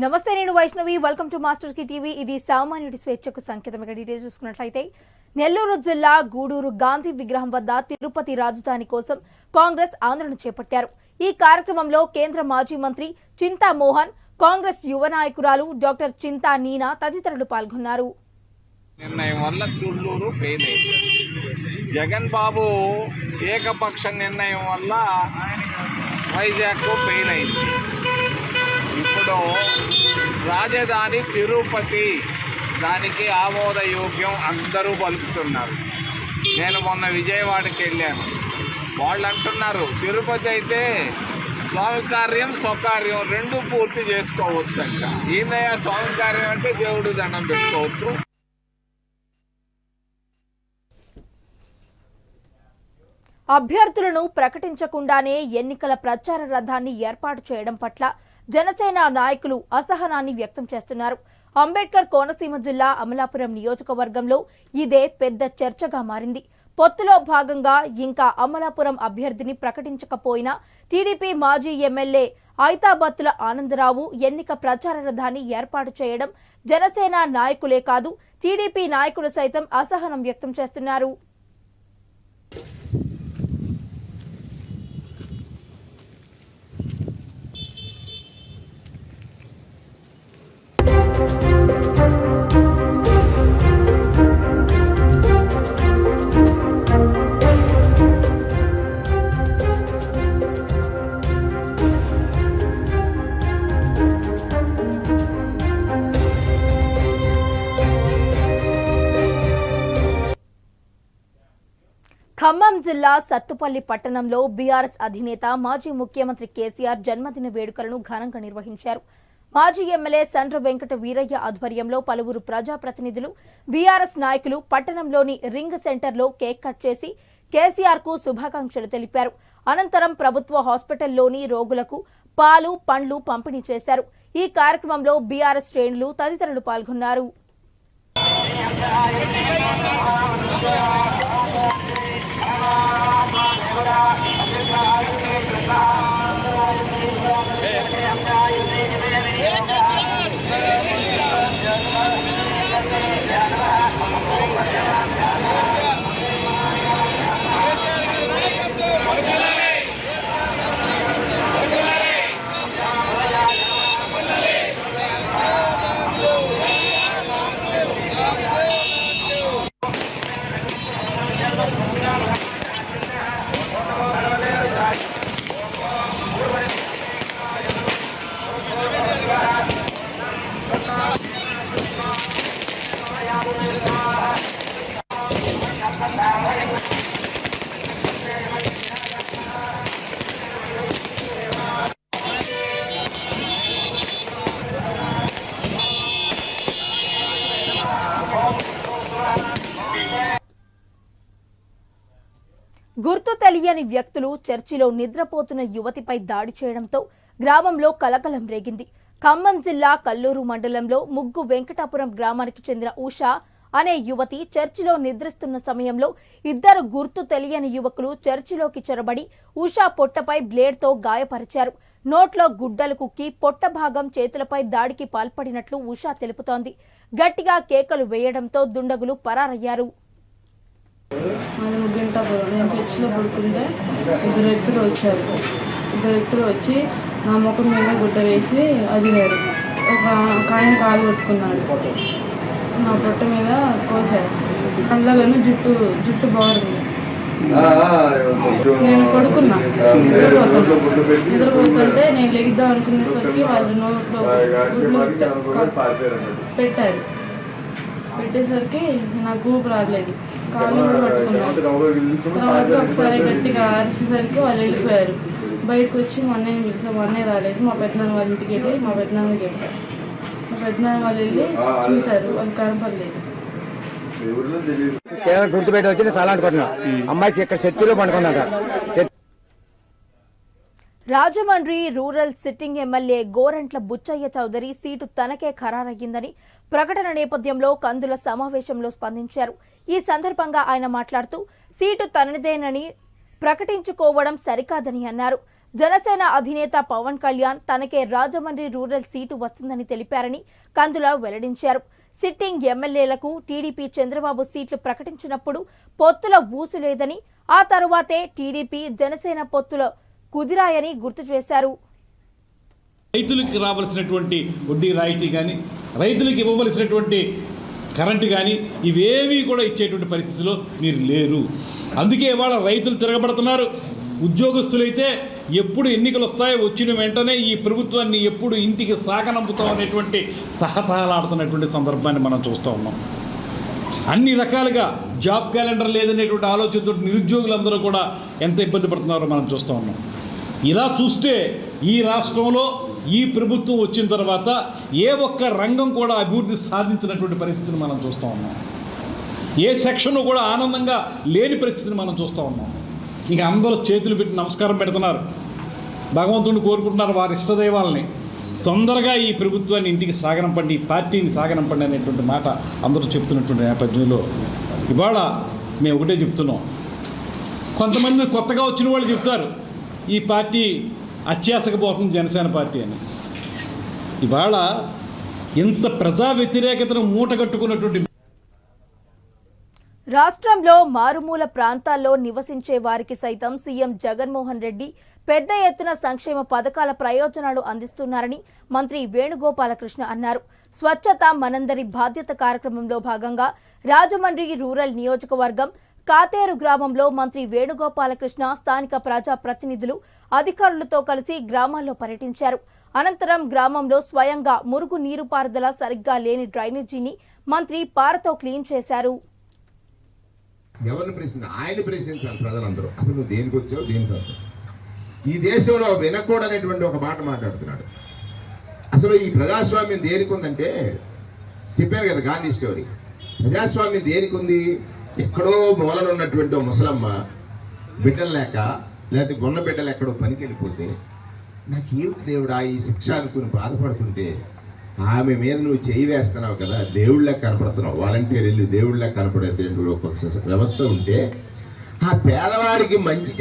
నమస్తే, నేను Vaishnavi. Welcome to master కి టీవీ. ఇది సామాన్యుడి స్వేచ్ఛకు సంకేతం. డీటెయిల్స్ చూసుకున్నట్లయితే నెల్లూరు జిల్లా గూడూరు గాంధీ విగ్రహం వద్ద తిరుపతి రాజధాని కోసం కాంగ్రెస్ ఆందోళన చేపట్టారు. ఈ కార్యక్రమంలో కేంద్ర మాజీ మంత్రి చింతా మోహన్, కాంగ్రెస్ యువ నాయకురాలు డాక్టర్ చింతా నీనా తదితరులు పాల్గొన్నారు. నిర్ణయం వల్ల తుళ్ళూరు ఫెయిల్ అయింది. జగన్ బాబు ఏకపక్ష నిర్ణయం వల్ల వైజాగ్ ఫెయిల్ అయింది. ఇప్పుడు రాజధాని తిరుపతి, దానికి ఆమోదయోగ్యం అందరూ పలుకుతున్నారు. నేను మొన్న విజయవాడకి వెళ్ళాను. వాళ్ళు అంటున్నారు తిరుపతి అయితే స్వామి కార్యం స్వకార్యం రెండు పూర్తి చేసుకోవచ్చు అంట. ఏందయ్యా స్వామి కార్యం అంటే దేవుడు దండం పెట్టుకోవచ్చు. అభ్యర్థులను ప్రకటించకుండానే ఎన్నికల ప్రచార రథాన్ని ఏర్పాటు చేయడం పట్ల జనసేన నాయకులు అసహనాన్ని వ్యక్తం చేస్తున్నారు. అంబేద్కర్ కోనసీమ జిల్లా అమలాపురం నియోజకవర్గంలో ఇదే పెద్ద చర్చగా మారింది. పొత్తులో భాగంగా ఇంకా అమలాపురం అభ్యర్థిని ప్రకటించకపోయినా టీడీపీ మాజీ ఎమ్మెల్యే ఐతాబత్తుల ఆనందరావు ఎన్నిక ప్రచార రథాన్ని ఏర్పాటు చేయడం జనసేన నాయకులే కాదు, టీడీపీ నాయకులు సైతం అసహనం వ్యక్తం చేస్తున్నారు. ఖమ్మం జిల్లా సత్తుపల్లి పట్టణంలో బీఆర్ఎస్ అధినేత మాజీ ముఖ్యమంత్రి కేసీఆర్ జన్మదిన వేడుకలను ఘనంగా నిర్వహించారు. మాజీ ఎమ్మెల్యే సండ్ర వెంకట వీరయ్య ఆధ్వర్యంలో పలువురు ప్రజాప్రతినిధులు, బీఆర్ఎస్ నాయకులు పట్టణంలోని రింగ్ సెంటర్లో కేక్ కట్ చేసి కేసీఆర్ కు శుభాకాంక్షలు తెలిపారు. అనంతరం ప్రభుత్వ హాస్పిటల్లోని రోగులకు పాలు, పండ్లు పంపిణీ చేశారు. ఈ కార్యక్రమంలో బీఆర్ఎస్ శ్రేణులు తదితరులు పాల్గొన్నారు. గుర్తు తెలియని వ్యక్తులు చర్చిలో నిద్రపోతున్న యువతిపై దాడి చేయడంతో గ్రామంలో కలకలం రేగింది. ఖమ్మం జిల్లా కల్లూరు మండలంలో ముగ్గు వెంకటాపురం గ్రామానికి చెందిన ఉషా అనే యువతి చర్చిలో నిద్రిస్తున్న సమయంలో ఇద్దరు గుర్తు తెలియని యువకులు చర్చిలోకి చొరబడి ఉషా పొట్టపై బ్లేడ్తో గాయపరిచారు. నోట్లో గుడ్డలు కుక్కి పొట్ట భాగం, చేతులపై దాడికి పాల్పడినట్లు ఉషా తెలుపుతోంది. గట్టిగా కేకలు వేయడంతో దుండగులు పరారయ్యారు. అది ముగ్గింటాపురం. నేను చర్చిలో పడుకుంటే ఇద్దరు వ్యక్తులు వచ్చి నా ముఖం మీద గుడ్డ వేసి అదివారు. ఒక ఆయన కాలు పట్టుకున్నాడు, నా పొట్ట మీద కోసారు. నల్లగాను జుట్టు బాగుంది. నేను పడుకున్నా, నిద్రపోతుంటే నేను లెగిద్దాం అనుకునేసరికి వాళ్ళు నోట్లో గుడ్లు పెట్టేసరికి నాకు ఊపు రాలేదు. కాళ్ళు కూడా పట్టుకున్నాను. తర్వాత ఒకసారి గట్టిగా అరిసేసరికి వాళ్ళు వెళ్ళిపోయారు. బయటకు వచ్చి మా అన్నయ్యని పిలిచాం. మా అన్నయ్య రాలేదు. మా పెద్దనాన్న వాళ్ళ ఇంటికి వెళ్ళి మా పెద్దనాన్న చెప్పారు. మా పెద్దనాన్న వాళ్ళు వెళ్ళి చూశారు, వాళ్ళు కనపడలేదు. గుర్తుపెట్టి వచ్చి తల అనుకుంటున్నా. అమ్మాయి ఇక్కడ చర్చిలో పండుకున్నాక Rajahmundry rural sitting MLA Gorantla Butchaiah Chowdary seat తనకే ఖరారయ్యిందని ప్రకటన నేపథ్యంలో కందుల సమావేశంలో స్పందించారు. ఈ సందర్భంగా ఆయన మాట్లాడుతూ సీటు తనదేనని ప్రకటించుకోవడం సరికాదని అన్నారు. జనసేన అధినేత పవన్ కళ్యాణ్ తనకే రాజమండ్రి రూరల్ సీటు వస్తుందని తెలిపారని కందుల వెల్లడించారు. సిట్టింగ్ ఎమ్మెల్యేలకు టీడీపీ చంద్రబాబు సీట్లు ప్రకటించినప్పుడు పొత్తుల ఊసు లేదని, ఆ తరువాతే టీడీపీ జనసేన పొత్తుల కుదిరాయని గుర్తు చేశారు. రైతులకు రావాల్సినటువంటి వడ్డీ రాయితీ కానీ, రైతులకు ఇవ్వవలసినటువంటి కరెంటు కానీ ఇవేవి కూడా ఇచ్చేటువంటి పరిస్థితిలో మీరు లేరు. అందుకే ఇవాళ రైతులు తిరగబడుతున్నారు. ఉద్యోగస్తులైతే ఎప్పుడు ఎన్నికలు వస్తాయో వచ్చిన వెంటనే ఈ ప్రభుత్వాన్ని ఎప్పుడు ఇంటికి సాగనంపుతాం అనేటువంటి తహతహలాడుతున్నటువంటి సందర్భాన్ని మనం చూస్తూ ఉన్నాం. అన్ని రకాలుగా జాబ్ క్యాలెండర్ లేదనేటువంటి ఆలోచనతో నిరుద్యోగులందరూ కూడా ఎంత ఇబ్బంది పడుతున్నారో మనం చూస్తూ ఉన్నాం. ఇలా చూస్తే ఈ రాష్ట్రంలో ఈ ప్రభుత్వం వచ్చిన తర్వాత ఏ ఒక్క రంగం కూడా అభివృద్ధి సాధించినటువంటి పరిస్థితిని మనం చూస్తూ ఉన్నాం. ఏ సెక్షన్ కూడా ఆనందంగా లేని పరిస్థితిని మనం చూస్తూ ఉన్నాం. ఇక అందరూ చేతులు పెట్టి నమస్కారం పెడుతున్నారు, భగవంతుడిని కోరుకుంటున్నారు వారి ఇష్టదైవాలని. తొందరగా ఈ ప్రభుత్వాన్ని ఇంటికి సాగనంపండి, ఈ పార్టీని సాగనంపండి అనేటువంటి మాట అందరూ చెప్తున్నటువంటి నేపథ్యంలో ఇవాళ మేము ఒకటే చెప్తున్నాం. కొంతమంది కొత్తగా వచ్చిన వాళ్ళు చెప్తారు ఈ పార్టీ అత్యాసకపోతుంది జనసేన పార్టీ అని. ఇవాళ ఇంత ప్రజా వ్యతిరేకతను మూటగట్టుకున్నటువంటి రాష్ట్రంలో మారుమూల ప్రాంతాల్లో నివసించే వారికి సైతం సీఎం జగన్మోహన్ రెడ్డి పెద్ద ఎత్తున సంక్షేమ పథకాల ప్రయోజనాలు అందిస్తున్నారని మంత్రి వేణుగోపాలకృష్ణ అన్నారు. స్వచ్ఛత మనందరి బాధ్యత కార్యక్రమంలో భాగంగా రాజమండ్రి రూరల్ నియోజకవర్గం కాతేరు గ్రామంలో మంత్రి వేణుగోపాలకృష్ణ స్థానిక ప్రజా ప్రతినిధులు అధికారులతో కలిసి గ్రామాల్లో పర్యటించారు. అనంతరం గ్రామంలో స్వయంగా మురుగు నీరు పారుదల సరిగ్గా లేని డ్రైనేజీని మంత్రి పారతో క్లీన్ చేశారు. ఎవరిని ప్రశ్న ఆయన ప్రశ్నించాలి ప్రజలందరూ. అసలు నువ్వు దేనికి వచ్చావు, దేని సొంతం? ఈ దేశంలో వినకూడనటువంటి ఒక మాట మాట్లాడుతున్నాడు. అసలు ఈ ప్రజాస్వామ్యం దేనికి ఉందంటే, చెప్పాను కదా గాంధీ స్టోరీ. ప్రజాస్వామ్యం దేనికి ఉంది? ఎక్కడో మూలన ఉన్నటువంటి ముసలమ్మ బిడ్డలు లేక, లేకపోతే గొన్న బిడ్డలు ఎక్కడో పనికి వెళ్ళిపోతే నాకేమిటి దేవుడా ఈ శిక్ష అనుకుని బాధపడుతుంటే ఆమె మీద నువ్వు చేయి వేస్తున్నావు కదా, దేవుళ్ళకి కనపడుతున్నావు. వాలంటీర్ వెళ్ళి దేవుళ్ళకి కనపడే ఒక వ్యవస్థ ఉంటే ఆ పేదవాడికి మంచి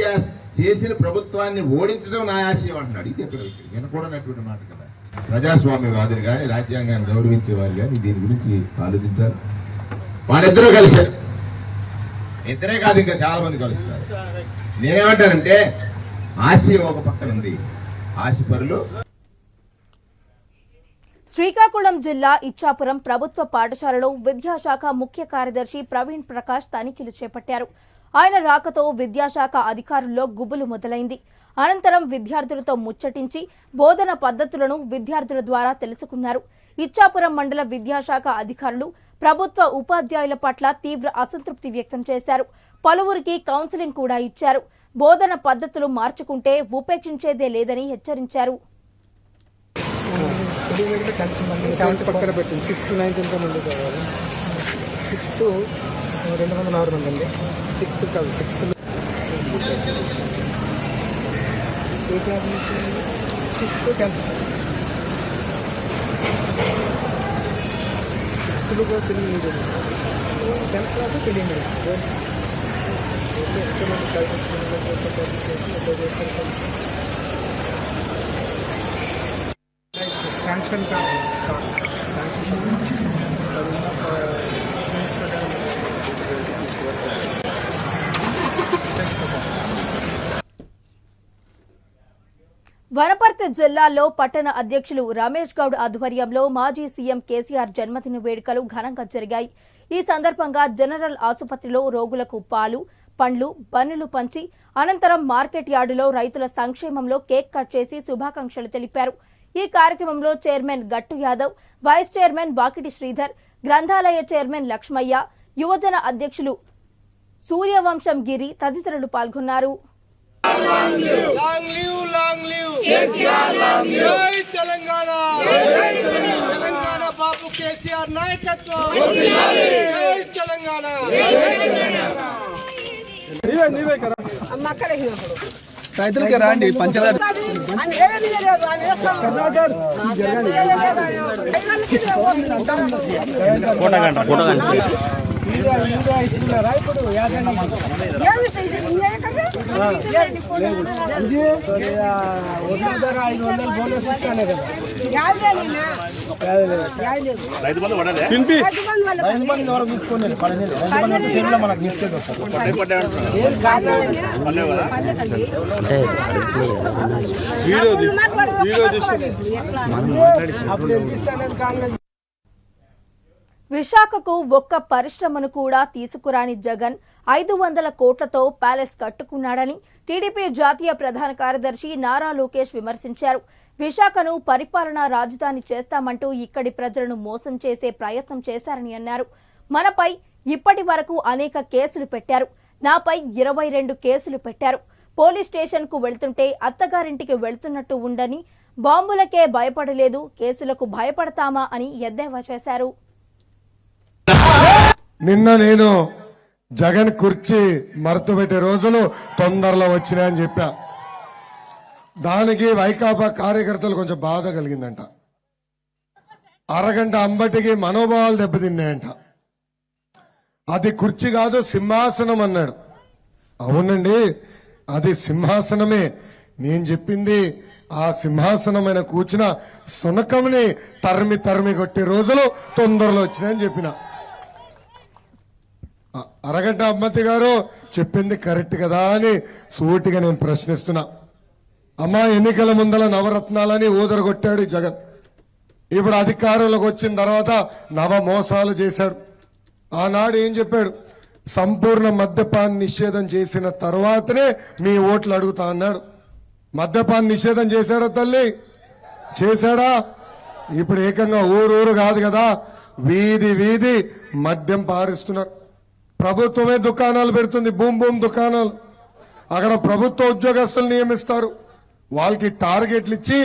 చేసిన ప్రభుత్వాన్ని ఓడించడం నా ఆశయం అంటున్నాడు. ఇది ఎక్కడ వినకూడనటువంటి మాట కదా. ప్రజాస్వామ్యవాదులు కానీ రాజ్యాంగాన్ని గౌరవించేవారు కానీ దీని గురించి ఆలోచించాలి. వాళ్ళిద్దరూ కలిశారు. ఇద్దరే కాదు, ఇంకా చాలా మంది కలుస్తున్నారు. నేనేమంటానంటే ఆశయం ఒక పక్కన ఉంది, ఆశపరులు. శ్రీకాకుళం జిల్లా ఇచ్చాపురం ప్రభుత్వ పాఠశాలలో విద్యాశాఖ ముఖ్య కార్యదర్శి ప్రవీణ్ ప్రకాష్ తనిఖీలు చేపట్టారు. ఆయన రాకతో విద్యాశాఖ అధికారుల్లో గుబులు మొదలైంది. అనంతరం విద్యార్థులతో ముచ్చటించి బోధన పద్ధతులను విద్యార్థుల ద్వారా తెలుసుకున్నారు. ఇచ్చాపురం మండల విద్యాశాఖ అధికారులు ప్రభుత్వ ఉపాధ్యాయుల పట్ల తీవ్ర అసంతృప్తి వ్యక్తం చేశారు. పలువురికి కౌన్సిలింగ్ కూడా ఇచ్చారు. బోధన పద్ధతులు మార్చుకుంటే ఉపేక్షించేదే లేదని హెచ్చరించారు. పక్కన పెట్టింది 6th to 9th ఎంతమంది కావాలి? 6th 206 మంది అండి. 6th కాదు, 6th 6th to 10th 6th లో కూడా Telugu medium, 10th class Telugu medium. Sanction Wanaparthy జిల్లాలో పట్టణ అధ్యక్షులు రమేష్ గౌడ్ ఆధ్వర్యంలో మాజీ సీఎం కేసీఆర్ జన్మదిన వేడుకలు ఘనంగా జరిగాయి. ఈ సందర్భంగా జనరల్ ఆసుపత్రిలో రోగులకు పాలు, పండ్లు, బన్నులు పంచి అనంతరం మార్కెట్ యార్డులో రైతుల సంక్షేమంలో కేక్ కట్ చేసి శుభాకాంక్షలు తెలిపారు. ఈ కార్యక్రమంలో చైర్మన్ గట్టు యాదవ్, వైస్ చైర్మన్ వాకిటి శ్రీధర్, గ్రంథాలయ చైర్మన్ లక్ష్మయ్య, యువజన అధ్యక్షులు సూర్యవంశం గిరి తదితరులు పాల్గొన్నారు. తెలంగాణ బాబు కేసీఆర్ నాయకత్వం. తెలంగాణ రైతులకి రాండి పంచదార ఇస్తున్నారా ఇప్పుడు వదిలిదారా 500 బోనస్ ఇస్తానే కదా రైతు బంధు వరకు తీసుకోండి 10 రైతు బంధు సేవలో మనకు మిస్టేక్ వస్తుంది విశాఖకు ఒక్క పరిశ్రమను కూడా తీసుకురాని జగన్ 500 కోట్లతో ప్యాలెస్ కట్టుకున్నాడని టీడీపీ జాతీయ ప్రధాన కార్యదర్శి నారా లోకేష్ విమర్శించారు. విశాఖను పరిపాలనా రాజధాని చేస్తామంటూ ఇక్కడి ప్రజలను మోసం చేసే ప్రయత్నం చేశారని అన్నారు. మనపై ఇప్పటి వరకు అనేక కేసులు పెట్టారు. నాపై 22 కేసులు పెట్టారు. పోలీస్ స్టేషన్కు వెళ్తుంటే అత్తగారింటికి వెళ్తున్నట్టు ఉండని, బాంబులకే భయపడలేదు, కేసులకు భయపడతామా అని ఎద్దేవా చేశారు. నిన్న నేను జగన్ కుర్చీ మరతు పెట్టే రోజులు తొందరలో వచ్చినాయని చెప్పా. దానికి వైకాపా కార్యకర్తలు కొంచెం బాధ కలిగిందంట. అరగంట అంబటికి మనోభావాలు దెబ్బతిన్నాయంట. అది కుర్చీ కాదు సింహాసనం అన్నాడు. అవునండి, అది సింహాసనమే. నేను చెప్పింది ఆ సింహాసనమైన కూర్చున్న సునకంని తరిమి తరిమి కొట్టే రోజులు తొందరలో వచ్చినాయని చెప్పిన. అరగంట అమ్మతి గారు చెప్పింది కరెక్ట్ కదా అని సూటిగా నేను ప్రశ్నిస్తున్నా. అమ్మా, ఎన్నికల ముందల నవరత్నాలని ఊదరగొట్టాడు జగన్. ఇప్పుడు అధికారంలోకి వచ్చిన తర్వాత నవ మోసాలు చేశాడు. ఆనాడు ఏం చెప్పాడు? సంపూర్ణ మద్యపాన్ నిషేధం చేసిన తర్వాతనే మీ ఓట్లు అడుగుతా అన్నాడు. మద్యపాన్ నిషేధం చేశాడా తల్లి? చేశాడా? ఇప్పుడు ఏకంగా ఊరూరు కాదు కదా, వీధి వీధి మద్యం పారిస్తున్నారు. ప్రభుత్వమే దుకాణాలు పెడుతుంది, బూమ్ బూమ్ దుకాణాలు. అక్కడ ప్రభుత్వ ఉద్యోగస్తులు నియమిస్తారు. వాళ్ళకి టార్గెట్లు ఇచ్చి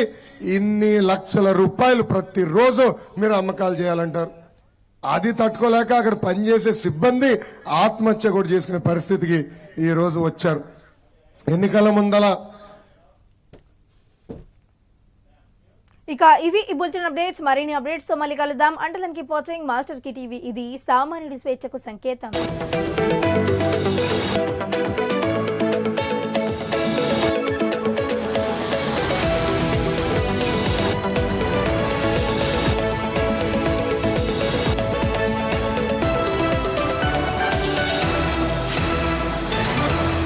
ఇన్ని లక్షల రూపాయలు ప్రతిరోజు మీరు అమ్మకాలు చేయాలంటారు. అది తట్టుకోలేక అక్కడ పనిచేసే సిబ్బంది ఆత్మహత్య కూడా చేసుకునే పరిస్థితికి ఈ రోజు వచ్చారు. ఎన్నికల ముందల ఇక ఇవి ఈ బులెటిన్ అప్డేట్స్. మరిన్ని అప్డేట్స్ తో మళ్ళీ కలుద్దాం. అంటల్ కీప్ వాచింగ్ మాస్టర్ కి టీవీ. ఇది సామాన్యుడి స్వేచ్ఛకు సంకేతం.